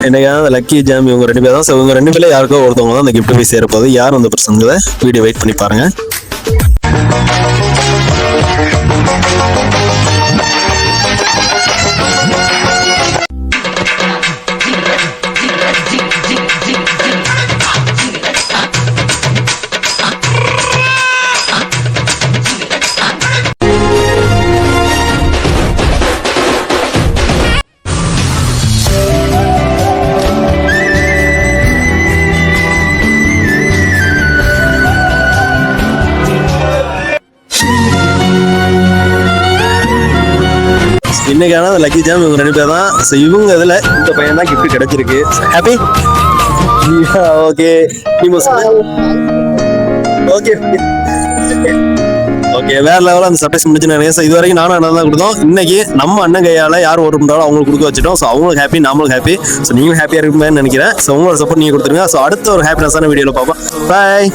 என்னைக்காவது lucky jam இவங்க 2 பேர் தான். ஸோ இவங்க 2 பேர்ல யாருக்கோ ஒருத்தவங்க தான் அந்த கிஃப்ட் போய் சேரப்போகுது. யார் அந்த பர்சன்களை வீடியோ வெயிட் பண்ணி பாருங்க. இன்னைக்கான லக்கி ஜாம் இவங்க 2 பேர் தான். ஸோ இவங்க இதில் இந்த பையன் தான் கிஃப்ட் கிடைச்சிருக்கு. ஹாப்பி ஓகே ஓகே ஓகே வேற லெவலில் அந்த சர்ப்ரைஸ் முடிச்சு நினைக்கிறேன். ஸோ இது வரைக்கும் நானும் அண்ணன் தான் கொடுத்தோம். இன்னைக்கு நம்ம அண்ணன் கையால் யார் ஓட்டு பண்ணுறாலும் அவங்களுக்கு கொடுக்க வச்சுட்டோம். ஸோ அவங்களுக்கு ஹாப்பி, நாமளும் ஹாப்பி. ஸோ நீங்களும் ஹாப்பியாக இருக்குமேன்னு நினைக்கிறேன். ஸோ உங்களோட சப்போர்ட் நீங்கள் கொடுத்துருங்க. ஸோ அடுத்த ஒரு ஹாப்பினஸான வீடியோவில் பார்ப்போம். பாய்.